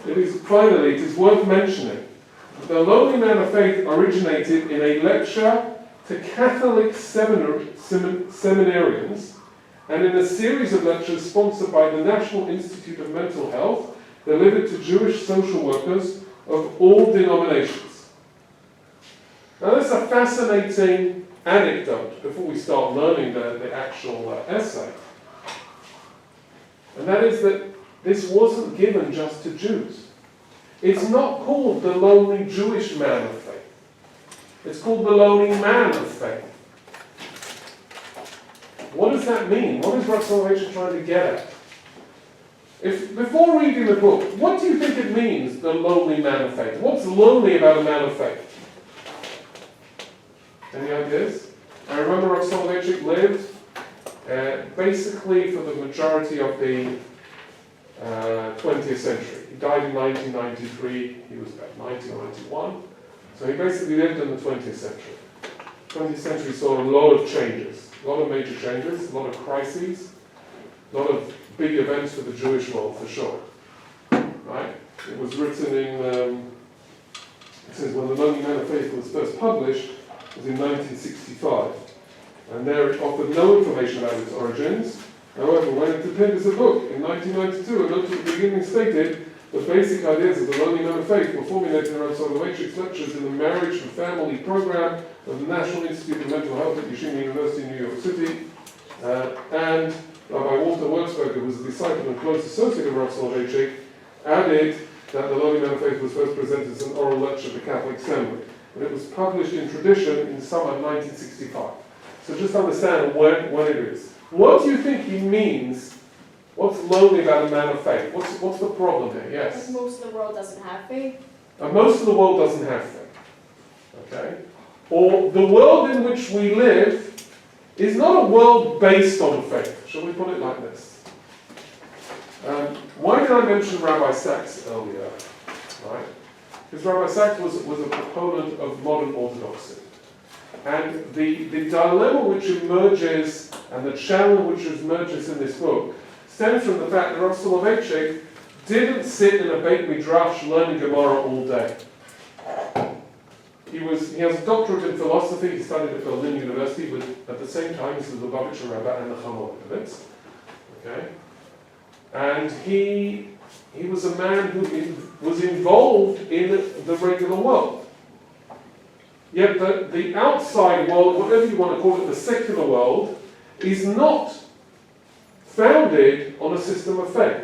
it is worth mentioning that the lowly man of faith originated in a lecture to Catholic seminarians and in a series of lectures sponsored by the National Institute of Mental Health delivered to Jewish social workers of all denominations. Now that's a fascinating anecdote before we start learning the actual essay. And that is that this wasn't given just to Jews. It's not called the lonely Jewish man of faith. It's called the lonely man of faith. What does that mean? What is Soloveitchik trying to get at? Before reading the book, what do you think it means, the lonely man of faith? What's lonely about a man of faith? Any ideas? I remember Soloveitchik lived basically for the majority of the 20th century. He died in 1993, he was about 90 or 91. So he basically lived in the 20th century. 20th century saw a lot of changes, a lot of major changes, a lot of crises, a lot of big events for the Jewish world, for sure. Right? It was written in, it says when The Lonely Man of Faith was first published, it was in 1965. And there it offered no information about its origins. However, when it appeared as a book in 1992, a note at the beginning stated the basic ideas of The Lonely Man of Faith were formulated around Soloveitchik's lectures in the Marriage and Family Program of the National Institute of Mental Health at Yeshiva University in New York City. And Rabbi Walter Wurzberger, who was a disciple and close associate of Rav Soloveitchik, added that The Lonely Man of Faith was first presented as an oral lecture at the Catholic Seminary. And it was published in tradition in summer 1965. So just understand when it is. What do you think he means? What's lonely about a man of faith? What's the problem here? Yes? Because most of the world doesn't have faith. Most of the world doesn't have faith. Okay? Or the world in which we live is not a world based on faith. Shall we put it like this? Why did I mention Rabbi Sachs earlier? Right? Because Rabbi Sachs was a proponent of modern orthodoxy. And the dilemma which emerges, and the challenge which emerges in this book, stems from the fact that Rav Soloveitchik didn't sit in a Beit Midrash learning Gemara all day. He has a doctorate in philosophy. He studied at Berlin University, but at the same time, he was the Lubavitcher Rebbe and the Horovitz. Okay, and he was a man who was involved in the regular world. Yet the outside world, whatever you want to call it, the secular world, is not founded on a system of faith.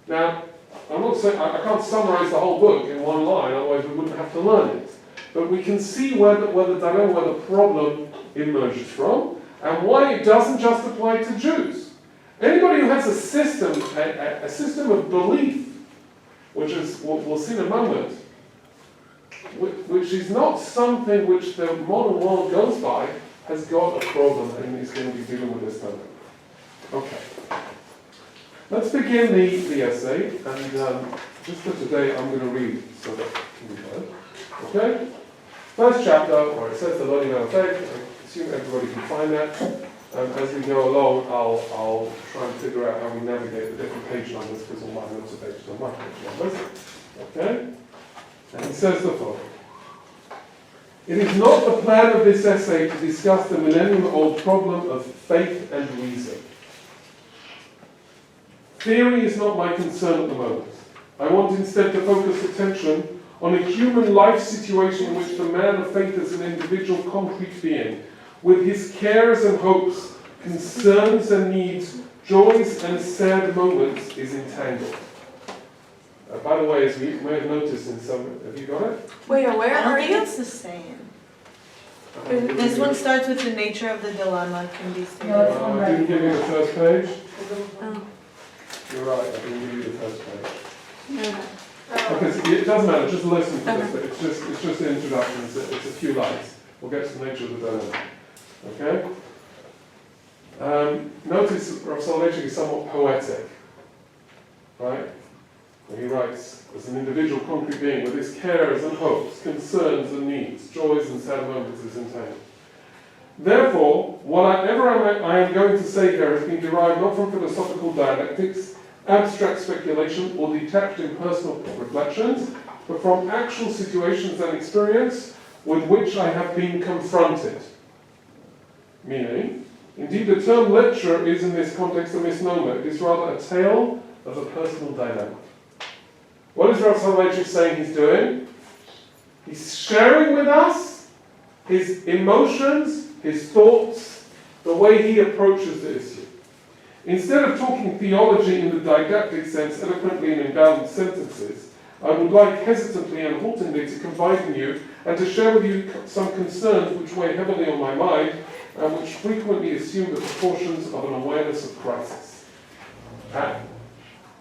Now, I'm not saying I can't summarize the whole book in one line, otherwise we wouldn't have to learn it. But we can see where the dilemma, where the problem emerges from, and why it doesn't just apply to Jews. Anybody who has a system of belief, which is what we'll see in a moment, which is not something which the modern world goes by, has got a problem and is going to be dealing with this dilemma. Okay. Let's begin the essay, and just for today I'm going to read so that can be heard. Okay? First chapter, where it says the lonely man of faith. I assume everybody can find that. As we go along, I'll try and figure out how we navigate the different page numbers, because all my notes are based on my page numbers. Okay? And it says the following. It is not the plan of this essay to discuss the millennium-old problem of faith and reason. Theory is not my concern at the moment. I want instead to focus attention on a human life situation in which the man of faith as an individual concrete being, with his cares and hopes, concerns and needs, joys and sad moments, is entangled. By the way, as you may have noticed in some, have you got it? Wait, where I are think you? it's the same. This one starts with the nature of the dilemma can be stated. No, it's one I didn't give you the first page. Oh. You're right, I didn't give you the first page. Yeah. Okay, so it doesn't matter, just listen to this bit. It's just the introduction, it's a few lines. We'll get to the nature of the dilemma. Okay? Notice Rav Soloveitchik is somewhat poetic. Right? He writes, as an individual concrete being with his cares and hopes, concerns and needs, joys and sad moments is entangled. Therefore, whatever I am going to say here has been derived not from philosophical dialectics, abstract speculation or detached impersonal reflections, but from actual situations and experience with which I have been confronted. Meaning, indeed the term lecture is in this context a misnomer. It is rather a tale of a personal dilemma. What is Rav Soloveitchik saying he's doing? He's sharing with us his emotions, his thoughts, the way he approaches the issue. Instead of talking theology in the didactic sense, eloquently and in balanced sentences, I would like hesitantly and haltingly to confide in you and to share with you some concerns which weigh heavily on my mind and which frequently assume the proportions of an awareness of crisis.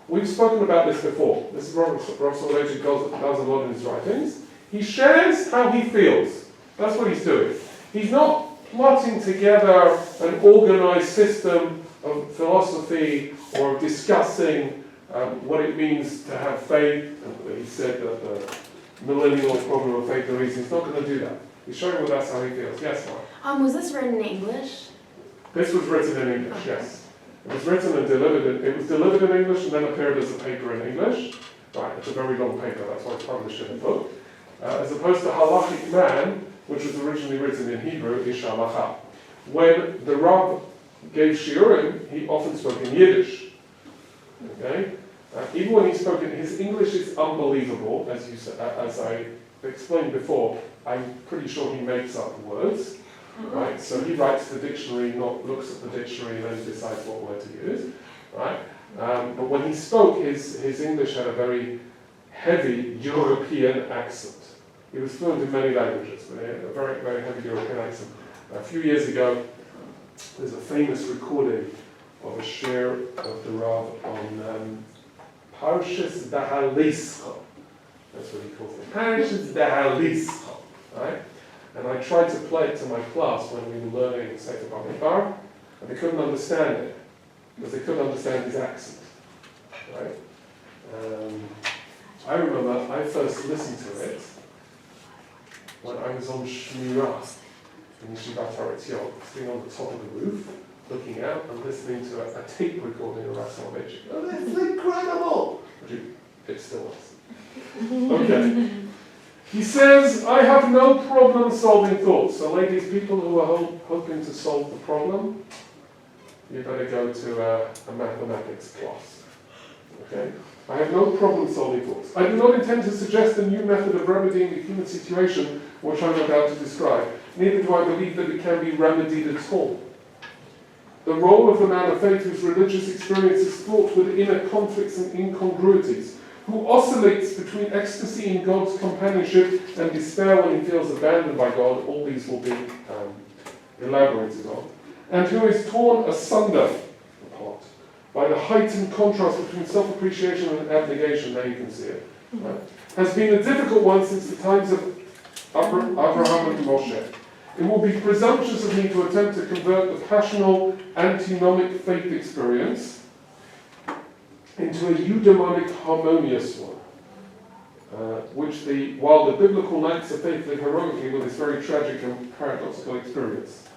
We've spoken about this before. This is what Rav Soloveitchik does a lot in his writings. He shares how he feels. That's what he's doing. He's not plotting together an organized system of philosophy or discussing what it means to have faith. He said that the millennial problem of faith and reason. He's not going to do that. He's showing with us how he feels. Yes, Mark? Was this written in English? This was written in English, Okay. yes. It was written and delivered. It was delivered in English and then appeared as a paper in English. Right, it's a very long paper. That's why it's published in a book. As opposed to Halachic Man, which was originally written in Hebrew, Ish Halacha. When the Rav gave shiurim, he often spoke in Yiddish. Okay, even when he spoke in his English is unbelievable, as I explained before. I'm pretty sure he makes up words. Right, so he writes the dictionary, looks at the dictionary, and then decides what word to use. Right, but when he spoke, his English had a very heavy European accent. He was fluent in many languages, but he had a very, very heavy European accent. A few years ago, there's a famous recording of a shir of the Rav on Parshas Dahalischa. That's what he calls it. Parshas Dahalischa. Right? And I tried to play it to my class when we were learning Sefer Bamidbar, and they couldn't understand it, because they couldn't understand his accent. Right? I remember I first listened to it when I was on Shmirah in Yeshivat Haretzion, sitting on the top of the roof, looking out and listening to a tape recording of Rav Soloveitchik. Oh, it's incredible! It still is. Okay. He says, I have no problem solving thoughts. So ladies, people who are hoping to solve the problem, you better go to a mathematics class. Okay? I have no problem solving thoughts. I do not intend to suggest a new method of remedying the human situation which I'm about to describe. Neither do I believe that it can be remedied at all. The role of the man of faith whose religious experience is fraught with inner conflicts and incongruities, who oscillates between ecstasy in God's companionship and despair when he feels abandoned by God, all these will be elaborated on, and who is torn asunder, apart, by the heightened contrast between self-appreciation and abnegation, now you can see it, right, has been a difficult one since the times of Abraham and Moshe. It will be presumptuous of me to attempt to convert the passional, antinomic faith experience into a eudaimonic harmonious one, while the biblical knights of faith live heroically with this very tragic and paradoxical experience.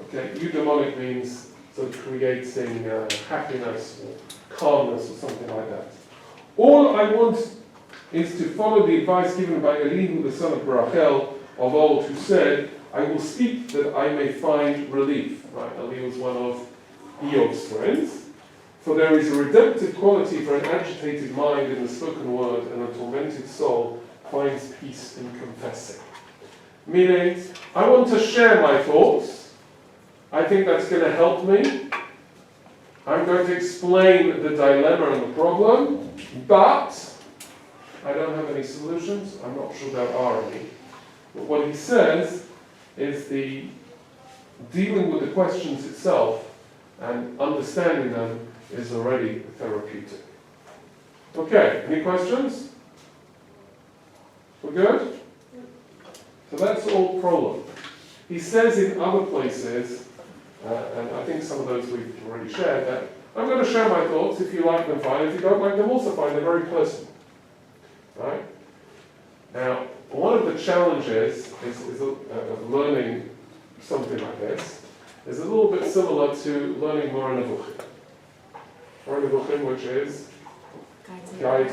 Okay, eudaimonic means sort of creating happiness or calmness or something like that. All I want is to follow the advice given by Elihu, the son of Barachel, of old, who said, I will speak that I may find relief. Right, Elihu was one of Eob's friends. For there is a redemptive quality for an agitated mind in the spoken word, and a tormented soul finds peace in confessing. Meaning, I want to share my thoughts. I think that's going to help me. I'm going to explain the dilemma and the problem, but I don't have any solutions. I'm not sure there are any. But what he says is the dealing with the questions itself and understanding them is already therapeutic. Okay, any questions? We're good? So that's all prologue. He says in other places, and I think some of those we've already shared, that I'm going to share my thoughts. If you like them, fine. If you don't like them, also fine. They're very personal. Right? Now, one of the challenges of learning something like this is a little bit similar to learning Moreh Nevuchim. Moreh Nevuchim, which is guide.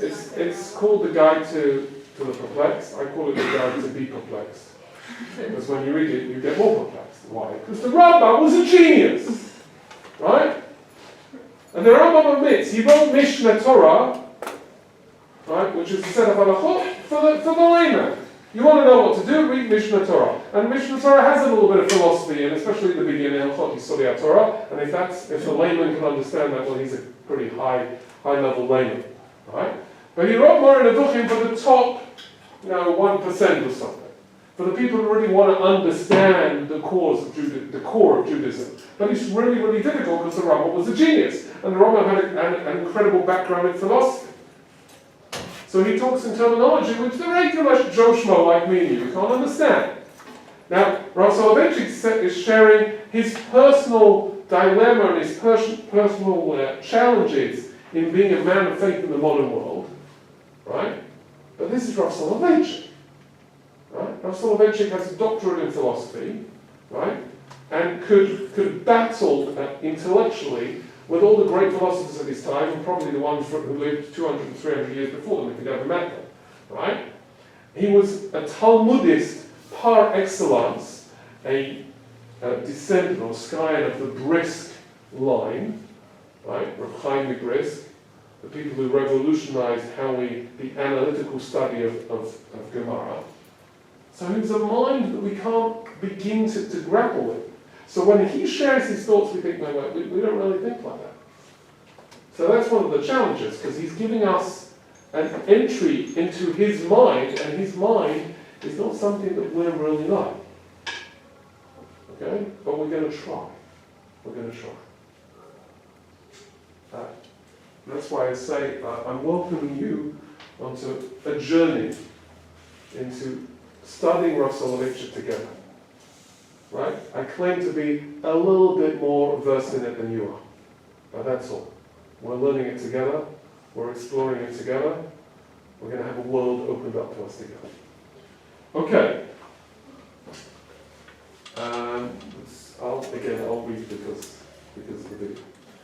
It's called the Guide to the Perplexed. I call it the Guide to be Perplexed. Because when you read it, you get more perplexed. Why? Because the Rambam was a genius, right? And the Rambam admits he wrote Mishnah Torah, right, which is a set of halachot for the layman. You want to know what to do? Read Mishnah Torah. And Mishnah Torah has a little bit of philosophy, and especially at the beginning, halachot Yisodei Torah. And if the layman can understand that, well, he's a pretty high level layman, right? But he wrote Moreh Nevuchim for the top, 1% or something. For the people who really want to understand the core of Judaism. But it's really, really difficult because the Rambam was a genius. And the Rambam had an incredible background in philosophy. So he talks in terminology which the regular Joe Schmo like me and you can't understand. Now, Rav Soloveitchik is sharing his personal dilemma and his personal challenges in being a man of faith in the modern world. Right? But this is Rav Soloveitchik. Right? Rav Soloveitchik has a doctorate in philosophy, right? And could battle intellectually with all the great philosophers of his time, and probably the ones who lived 200 and 300 years before them, if he'd ever met them, right? He was a Talmudist par excellence, a descendant or scion of the Brisk line, right? Reb Chaim Brisk, the people who revolutionized the analytical study of Gemara. So he was a mind that we can't begin to grapple with. So when he shares his thoughts, we think, no, we don't really think like that. So that's one of the challenges, because he's giving us an entry into his mind, and his mind is not something that we're really like. Okay? But we're going to try. We're going to try. That's why I say I'm welcoming you onto a journey into studying Rav Soloveitchik together. Right? I claim to be a little bit more versed in it than you are. But that's all. We're learning it together. We're exploring it together. We're going to have a world opened up to us together. Okay. I'll read because of the video.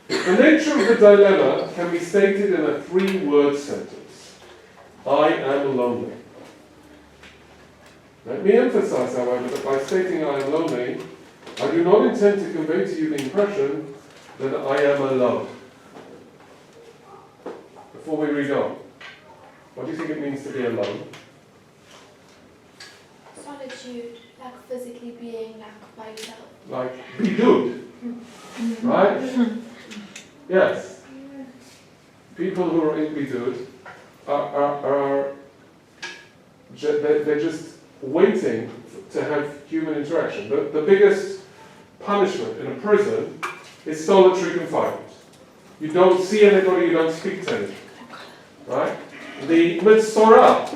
The nature of the dilemma can be stated in a 3-word sentence. I am lonely. Let me emphasize, however, that by stating I am lonely, I do not intend to convey to you the impression that I am alone. Before we read on, what do you think it means to be alone? Solitude, like physically being by yourself. Like bidud, right? Yes. People who are in bidud they're just waiting to have human interaction. The biggest punishment in a prison is solitary confinement. You don't see anybody, you don't speak to anybody. Right? The Mitzorah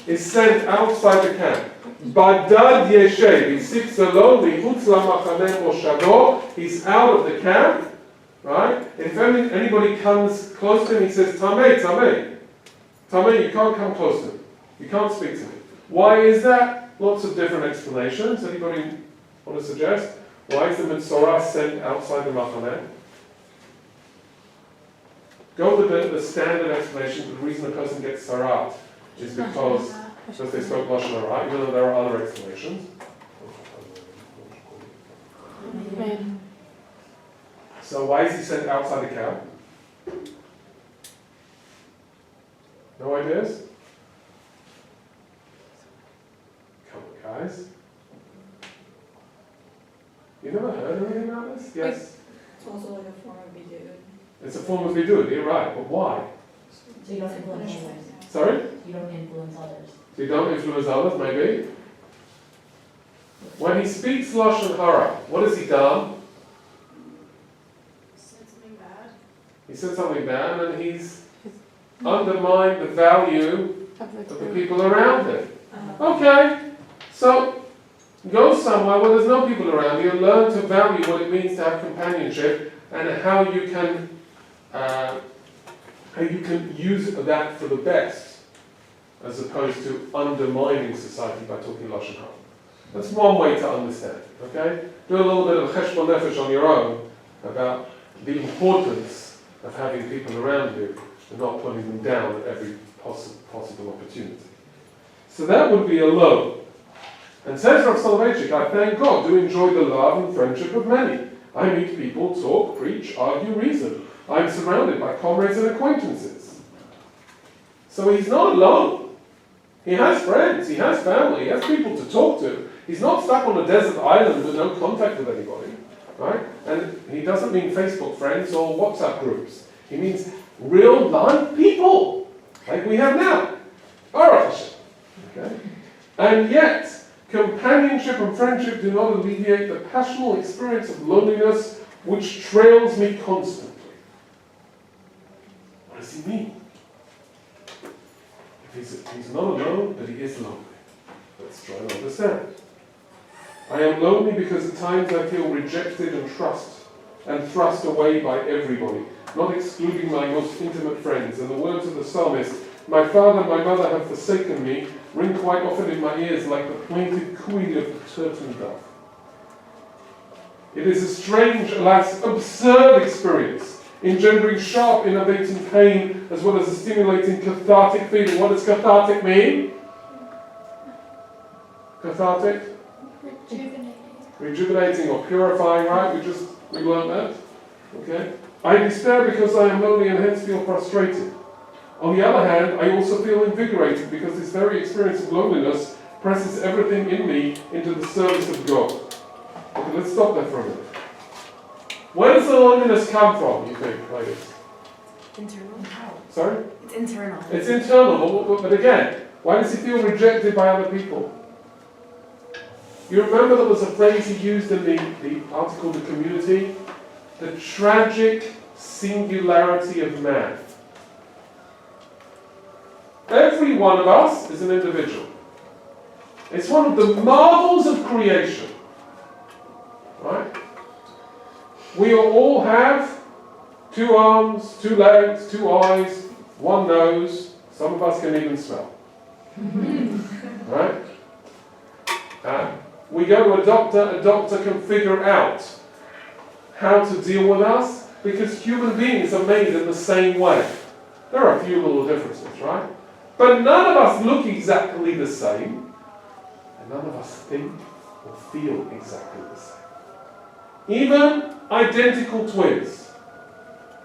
is sent outside the camp. Badad Yeshev, he sits alone, he's out of the camp. Right? If anybody comes close to him, he says, Tameh, Tameh. Tameh, you can't come close to him. You can't speak to me. Why is that? Lots of different explanations. Anybody want to suggest? Why is the Mitzorah sent outside the Machaneh? Go with the standard explanation. The reason a person gets Sarat is because they spoke Lashon Hara, even though there are other explanations. So why is he sent outside the camp? No ideas? Come on, guys. You never heard anything about this? Yes? It's also like a form of bidud. It's a form of bidud, you're right, but why? So you don't influence others. Sorry? You don't influence others. So you don't influence others, maybe? When he speaks Lashon Hara, what has he done? Said something bad. He said something bad and he's undermined the value of the people around him. Okay, so go somewhere where there's no people around you and learn to value what it means to have companionship and how you can use that for the best, as opposed to undermining society by talking Lashon Hara. That's one way to understand it, okay? Do a little bit of cheshbon nefesh on your own about the importance of having people around you and not putting them down at every possible opportunity. So that would be a low. And says Rav Soloveitchik, I thank God to enjoy the love and friendship of many. I meet people, talk, preach, argue, reason. I am surrounded by comrades and acquaintances. So he's not alone. He has friends, he has family, he has people to talk to. He's not stuck on a desert island with no contact with anybody, right? And he doesn't mean Facebook friends or WhatsApp groups. He means real live people, like we have now. Baruch Hashem. Okay? And yet, companionship and friendship do not alleviate the passionate experience of loneliness which trails me constantly. What does he mean? If he's not alone, but he is lonely. Let's try and understand. I am lonely because at times I feel rejected and thrust away by everybody, not excluding my most intimate friends. And the words of the psalmist, my father and my mother have forsaken me, ring quite often in my ears like the plaintive cooing of the turtle dove. It is a strange, alas, absurd experience, engendering sharp, innovating pain as well as a stimulating cathartic feeling. What does cathartic mean? Cathartic? Rejuvenating or purifying, right? We learned that. Okay? I despair because I am lonely and hence feel frustrated. On the other hand, I also feel invigorated because this very experience of loneliness presses everything in me into the service of God. Okay, let's stop there for a minute. Where does the loneliness come from, you think, ladies? Internal. Sorry? It's internal. It's internal, but again, why does he feel rejected by other people? You remember there was a phrase he used in the article, The Community? The tragic singularity of man. Every one of us is an individual. It's one of the marvels of creation. Right? We all have 2 arms, 2 legs, 2 eyes, 1 nose. Some of us can even smell. Right? We go to a doctor can figure out how to deal with us because human beings are made in the same way. There are a few little differences, right? But none of us look exactly the same, and none of us think or feel exactly the same. Even identical twins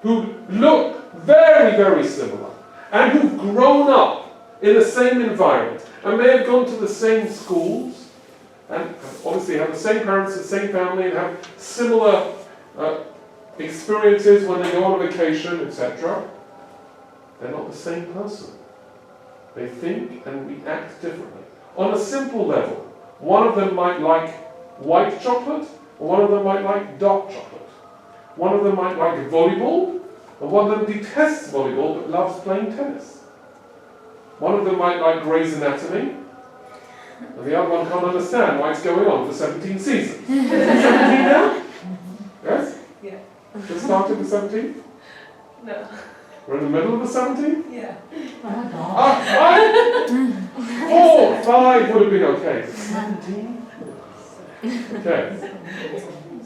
who look very, very similar and who've grown up in the same environment and may have gone to the same schools and obviously have the same parents, the same family, and have similar experiences when they go on vacation, etc. They're not the same person. They think and react differently. On a simple level, one of them might like white chocolate, and one of them might like dark chocolate. One of them might like volleyball, and one of them detests volleyball but loves playing tennis. One of them might like Grey's Anatomy, and the other one can't understand why it's going on for 17 seasons. Is it 17 now? Yes? Yeah. Just started the 17th? No. We're in the middle of the 17th? Yeah. Oh my God. 4, 5 would have been okay. 17? Okay.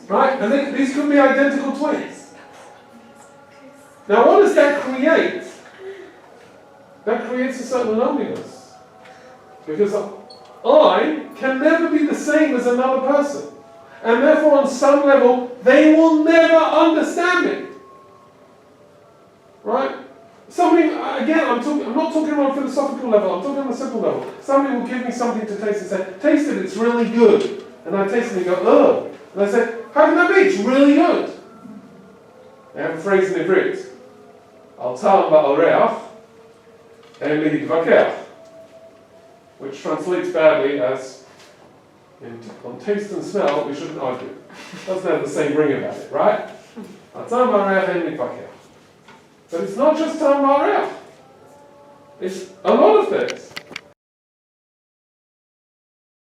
Right? And then these could be identical twins. Now what does that create? That creates a certain loneliness. Because I can never be the same as another person. And therefore on some level, they will never understand me. Right? Somebody, again, I'm not talking on a philosophical level, I'm talking on a simple level. Somebody will give me something to taste and say, taste it, it's really good. And I taste it and go, ugh. And I say, how can that be? It's really good. They have a phrase in Hebrew. Al ta'am ba'al re'ach, en lehidvakeach, which translates badly as, on taste and smell, we shouldn't argue. Doesn't have the same ring about it, right? Al ta'am ba'al re'ach, en lehidvakeach. But it's not just ta'am ba'al re'ach. It's a lot of things.